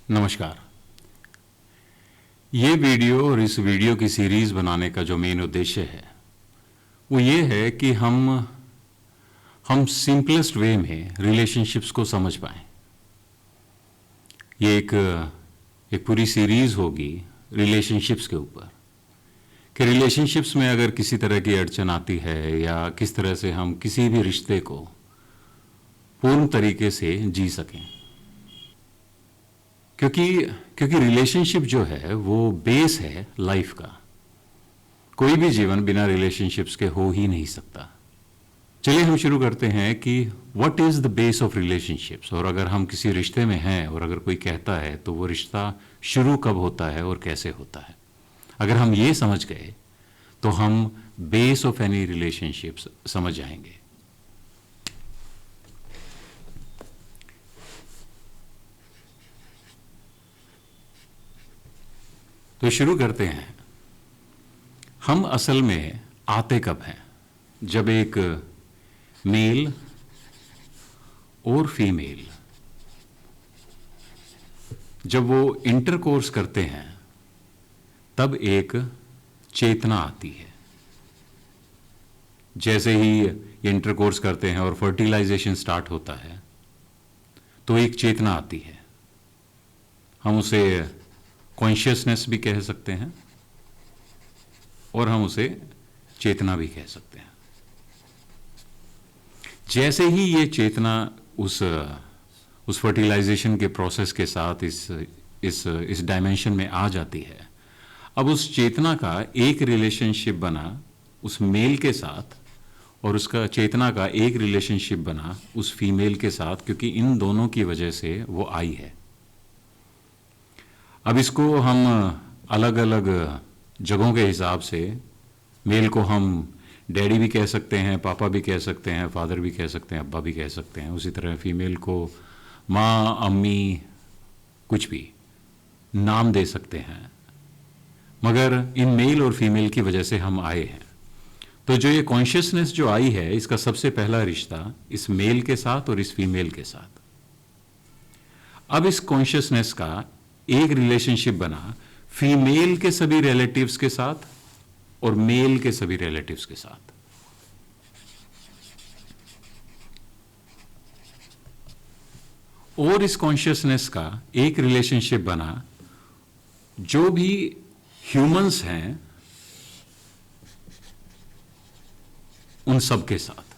नमस्कार। ये वीडियो और इस वीडियो की सीरीज़ बनाने का जो मेन उद्देश्य है वो ये है कि हम सिंपलेस्ट वे में रिलेशनशिप्स को समझ पाएं। ये एक पूरी सीरीज़ होगी रिलेशनशिप्स के ऊपर कि रिलेशनशिप्स में अगर किसी तरह की अड़चन आती है या किस तरह से हम किसी भी रिश्ते को पूर्ण तरीके से जी सकें, क्योंकि रिलेशनशिप जो है वो बेस है लाइफ का। कोई भी जीवन बिना रिलेशनशिप्स के हो ही नहीं सकता। चलिए हम शुरू करते हैं कि what is the base of relationships, और अगर हम किसी रिश्ते में हैं और अगर कोई कहता है तो वो रिश्ता शुरू कब होता है और कैसे होता है। अगर हम ये समझ गए तो हम बेस ऑफ एनी रिलेशनशिप्स समझ जाएंगे। तो शुरू करते हैं। हम असल में आते कब हैं? जब एक मेल और फीमेल जब वो इंटरकोर्स करते हैं तब एक चेतना आती है। जैसे ही इंटरकोर्स करते हैं और फर्टिलाइजेशन स्टार्ट होता है तो एक चेतना आती है। हम उसे कॉन्शियसनेस भी कह सकते हैं और हम उसे चेतना भी कह सकते हैं। जैसे ही ये चेतना उस फर्टिलाइजेशन के प्रोसेस के साथ इस डायमेंशन में आ जाती है, अब उस चेतना का एक रिलेशनशिप बना उस मेल के साथ और उसका चेतना का एक रिलेशनशिप बना उस फीमेल के साथ, क्योंकि इन दोनों की वजह से वो आई है। अब इसको हम अलग अलग जगहों के हिसाब से, मेल को हम डैडी भी कह सकते हैं, पापा भी कह सकते हैं, फादर भी कह सकते हैं, अब्बा भी कह सकते हैं। उसी तरह फीमेल को माँ, अम्मी, कुछ भी नाम दे सकते हैं, मगर इन मेल और फीमेल की वजह से हम आए हैं। तो जो ये कॉन्शियसनेस जो आई है, इसका सबसे पहला रिश्ता इस मेल के साथ और इस फीमेल के साथ। अब इस कॉन्शियसनेस का एक रिलेशनशिप बना फीमेल के सभी रिलेटिव्स के साथ और मेल के सभी रिलेटिव्स के साथ। और इस कॉन्शियसनेस का एक रिलेशनशिप बना जो भी ह्यूमंस हैं उन सब के साथ।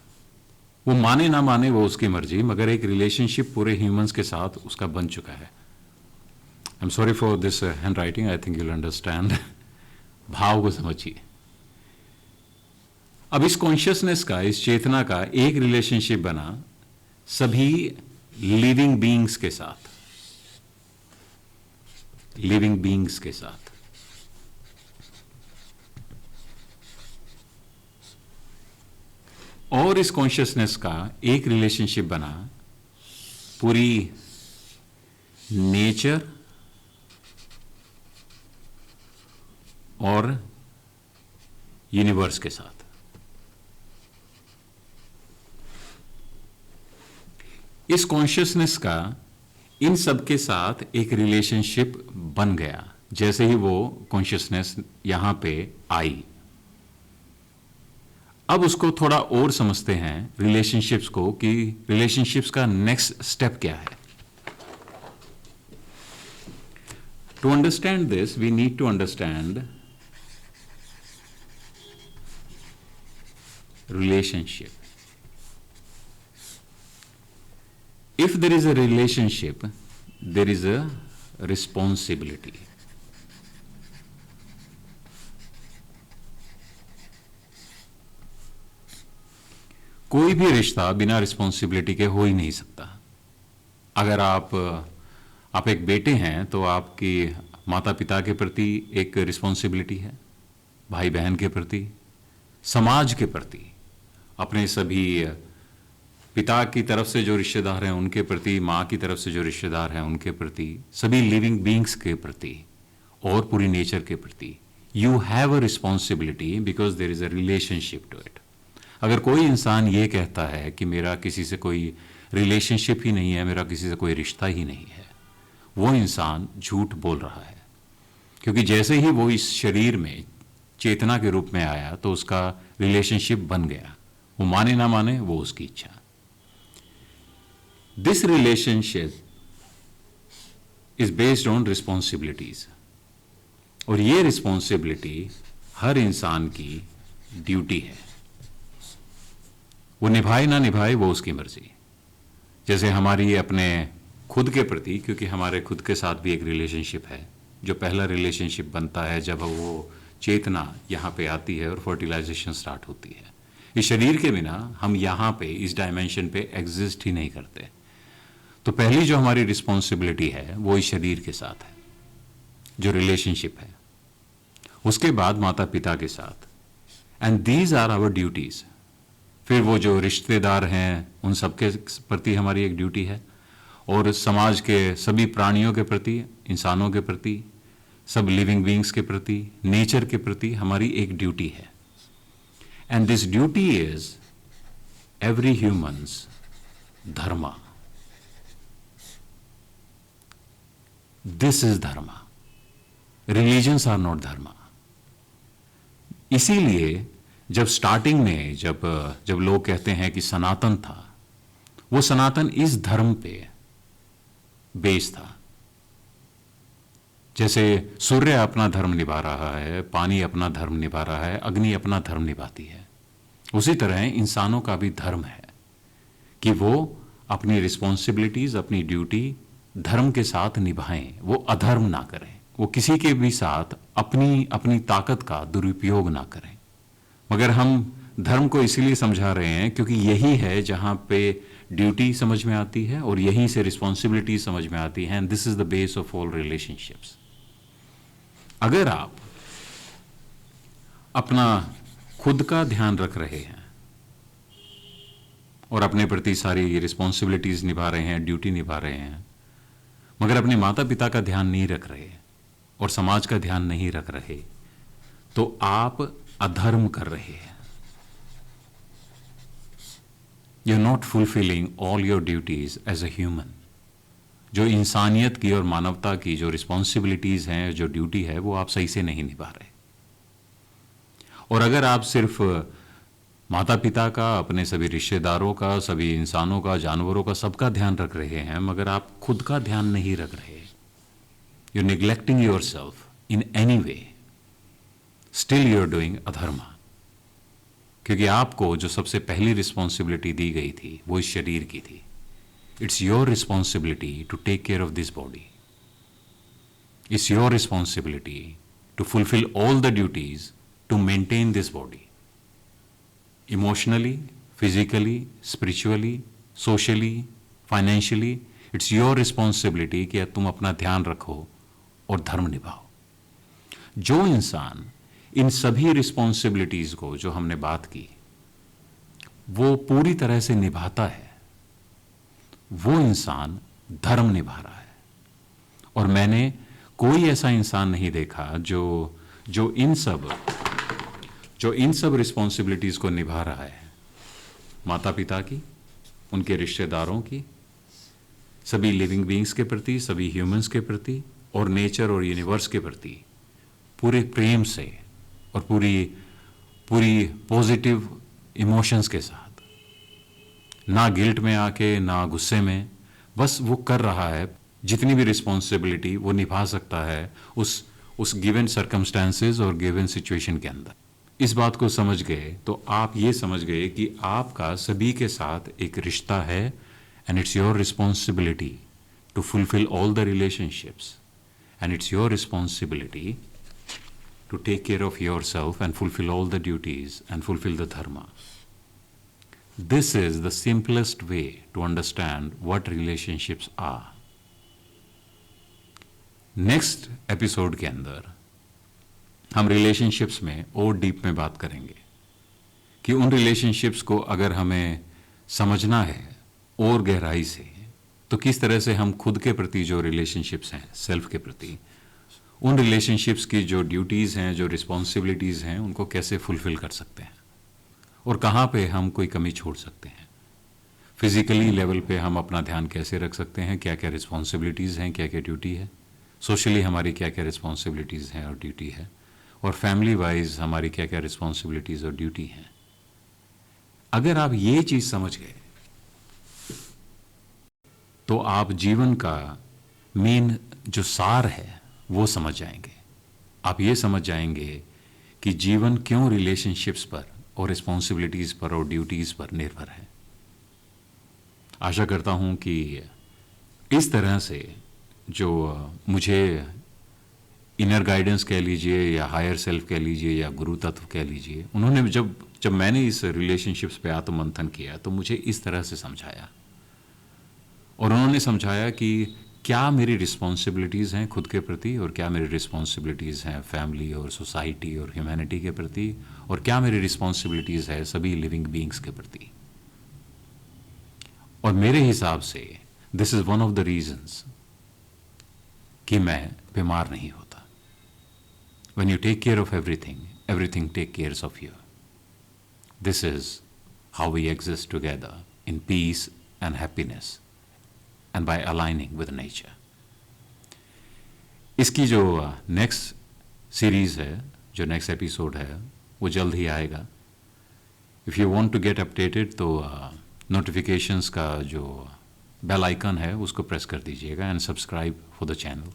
वो माने ना माने वो उसकी मर्जी, मगर एक रिलेशनशिप पूरे ह्यूमंस के साथ उसका बन चुका है। I am sorry for this hand writing, I think you'll understand. भाव को समझिए। अब इस कॉन्शियसनेस का, इस चेतना का एक रिलेशनशिप बना सभी लिविंग बीइंग्स के साथ, लिविंग बीइंग्स के साथ। और इस कॉन्शियसनेस का एक रिलेशनशिप बना पूरी नेचर और यूनिवर्स के साथ। इस कॉन्शियसनेस का इन सब के साथ एक रिलेशनशिप बन गया जैसे ही वो कॉन्शियसनेस यहां पे आई। अब उसको थोड़ा और समझते हैं रिलेशनशिप्स को, कि रिलेशनशिप्स का नेक्स्ट स्टेप क्या है। To understand this we need to understand relationship. If there is a relationship, there is a responsibility. कोई भी रिश्ता बिना रिस्पॉन्सिबिलिटी के हो ही नहीं सकता। अगर आप एक बेटे हैं तो आपकी माता पिता के प्रति एक रिस्पॉन्सिबिलिटी है, भाई बहन के प्रति, समाज के प्रति, अपने सभी पिता की तरफ से जो रिश्तेदार हैं उनके प्रति, माँ की तरफ से जो रिश्तेदार हैं उनके प्रति, सभी लिविंग बीइंग्स के प्रति और पूरी नेचर के प्रति। You have a responsibility because there is a relationship to it. अगर कोई इंसान ये कहता है कि मेरा किसी से कोई रिलेशनशिप ही नहीं है, मेरा किसी से कोई रिश्ता ही नहीं है, वो इंसान झूठ बोल रहा है, क्योंकि जैसे ही वो इस शरीर में चेतना के रूप में आया तो उसका रिलेशनशिप बन गया। वो माने ना माने वो उसकी इच्छा। This relationship is based on responsibilities, और ये रिस्पॉन्सिबिलिटी हर इंसान की ड्यूटी है। वो निभाए ना निभाए वो उसकी मर्जी। जैसे हमारी अपने खुद के प्रति, क्योंकि हमारे खुद के साथ भी एक रिलेशनशिप है, जो पहला रिलेशनशिप बनता है जब वो चेतना यहाँ पे आती है और फर्टिलाइजेशन स्टार्ट होती है। इस शरीर के बिना हम यहाँ पे इस डायमेंशन पे एग्जिस्ट ही नहीं करते। तो पहली जो हमारी रिस्पॉन्सिबिलिटी है वो इस शरीर के साथ है, जो रिलेशनशिप है। उसके बाद माता पिता के साथ, and these are our duties. फिर वो जो रिश्तेदार हैं उन सबके प्रति हमारी एक ड्यूटी है, और समाज के सभी प्राणियों के प्रति, इंसानों के प्रति, सब लिविंग बीइंग्स के प्रति, नेचर के प्रति हमारी एक ड्यूटी है। And this duty is every humans dharma. This is dharma. Religions are not dharma. इसीलिए जब स्टार्टिंग में जब लोग कहते हैं कि सनातन था, वो सनातन इस धर्म पे बेस था। जैसे सूर्य अपना धर्म निभा रहा है, पानी अपना धर्म निभा रहा है, अग्नि अपना धर्म निभाती है, उसी तरह इंसानों का भी धर्म है कि वो अपनी रिस्पॉन्सिबिलिटीज, अपनी ड्यूटी धर्म के साथ निभाएं, वो अधर्म ना करें, वो किसी के भी साथ अपनी अपनी ताकत का दुरुपयोग ना करें। मगर हम धर्म को इसीलिए समझा रहे हैं क्योंकि यही है जहां पे ड्यूटी समझ में आती है और यहीं से रिस्पॉन्सिबिलिटी समझ में आती है। And this is the base of all relationships. अगर आप अपना खुद का ध्यान रख रहे हैं और अपने प्रति सारी रिस्पॉन्सिबिलिटीज निभा रहे हैं, ड्यूटी निभा रहे हैं, मगर अपने माता पिता का ध्यान नहीं रख रहे और समाज का ध्यान नहीं रख रहे, तो आप अधर्म कर रहे हैं। You are not fulfilling all your duties as a human. जो इंसानियत की और मानवता की जो रिस्पॉन्सिबिलिटीज हैं, जो ड्यूटी है, वो आप सही से नहीं निभा रहे। और अगर आप सिर्फ माता पिता का, अपने सभी रिश्तेदारों का, सभी इंसानों का, जानवरों का, सबका ध्यान रख रहे हैं, मगर आप खुद का ध्यान नहीं रख रहे, you neglecting your self in any way, still you are doing adharma. क्योंकि आपको जो सबसे पहली रिस्पॉन्सिबिलिटी दी गई थी वो इस शरीर की थी। It's your responsibility to take care of this body. It's your responsibility to fulfil all the duties to maintain this body, emotionally, physically, spiritually, socially, financially. It's your responsibility कि तुम अपना ध्यान रखो और धर्म निभाओ। जो इंसान इन सभी रिस्पॉन्सिबिलिटीज को, जो हमने बात की, वो पूरी तरह से निभाता है, वो इंसान धर्म निभा रहा है। और मैंने कोई ऐसा इंसान नहीं देखा जो इन सब रिस्पॉन्सिबिलिटीज को निभा रहा है, माता पिता की, उनके रिश्तेदारों की, सभी लिविंग बीइंग्स के प्रति, सभी ह्यूमंस के प्रति, और नेचर और यूनिवर्स के प्रति पूरे प्रेम से और पूरी पॉजिटिव इमोशंस के साथ, ना गिल्ट में आके, ना गुस्से में। बस वो कर रहा है जितनी भी रिस्पॉन्सिबिलिटी वो निभा सकता है उस गिवन सर्कमस्टेंसेस और गिवन सिचुएशन के अंदर। इस बात को समझ गए तो आप ये समझ गए कि आपका सभी के साथ एक रिश्ता है, and it's your responsibility to fulfil all the relationships, and it's your responsibility to take care of yourself and fulfill all the duties and fulfill the dharma. This is the simplest way to understand what relationships are. Next episode के अंदर हम relationships में और deep में बात करेंगे कि उन relationships को अगर हमें समझना है और गहराई से, तो किस तरह से हम खुद के प्रति जो relationships हैं, self के प्रति, उन रिलेशनशिप्स की जो ड्यूटीज़ हैं, जो रिस्पॉन्सिबिलिटीज़ हैं, उनको कैसे फुलफिल कर सकते हैं और कहाँ पे हम कोई कमी छोड़ सकते हैं। फिजिकली लेवल पे हम अपना ध्यान कैसे रख सकते हैं, क्या क्या रिस्पॉन्सिबिलिटीज़ हैं, क्या क्या ड्यूटी है, सोशली हमारी क्या क्या रिस्पॉन्सिबिलिटीज़ हैं और ड्यूटी है, और फैमिली वाइज हमारी क्या क्या रिस्पॉन्सिबिलिटीज़ और ड्यूटी हैं। अगर आप ये चीज़ समझ गए तो आप जीवन का मेन जो सार है वो समझ जाएंगे। आप ये समझ जाएंगे कि जीवन क्यों रिलेशनशिप्स पर और रिस्पॉन्सिबिलिटीज़ पर और ड्यूटीज़ पर निर्भर है। आशा करता हूँ कि इस तरह से जो मुझे इनर गाइडेंस कह लीजिए या हायर सेल्फ कह लीजिए या गुरु तत्व कह लीजिए, उन्होंने जब मैंने इस रिलेशनशिप्स पे आत्ममंथन किया तो मुझे इस तरह से समझाया, और उन्होंने समझाया कि क्या मेरी रिस्पॉन्सिबिलिटीज़ हैं खुद के प्रति और क्या मेरी रिस्पॉन्सिबिलिटीज़ हैं फैमिली और सोसाइटी और ह्यूमैनिटी के प्रति, और क्या मेरी रिस्पॉन्सिबिलिटीज़ है सभी लिविंग बीइंग्स के प्रति। और मेरे हिसाब से this is one of the reasons कि मैं बीमार नहीं होता। When you take care of everything, everything take cares of you. This is how we exist together in peace and happiness and by aligning with nature. इसकी जो next series है, जो next episode है, वो जल्द ही आएगा। If you want to get updated तो नोटिफिकेशंस का जो बेल आइकन है उसको प्रेस कर दीजिएगा and subscribe for the channel.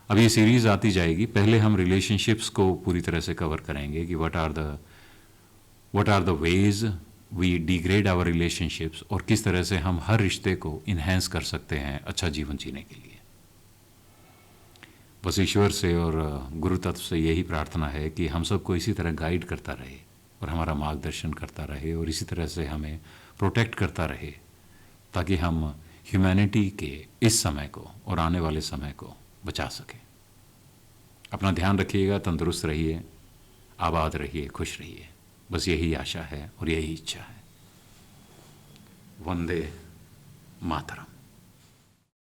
अब ये सीरीज़ आती जाएगी। पहले हम रिलेशनशिप्स को पूरी तरह से कवर करेंगे कि what are the ways we degrade our relationships, और किस तरह से हम हर रिश्ते को इन्हेंस कर सकते हैं अच्छा जीवन जीने के लिए। बस ईश्वर से और गुरु तत्व से यही प्रार्थना है कि हम सबको इसी तरह गाइड करता रहे और हमारा मार्गदर्शन करता रहे और इसी तरह से हमें प्रोटेक्ट करता रहे, ताकि हम ह्यूमैनिटी के इस समय को और आने वाले समय को बचा सके। अपना ध्यान रखिएगा, तंदुरुस्त रहिए, आबाद रहिए, खुश रहिए। बस यही आशा है और यही इच्छा है। वंदे मातरम।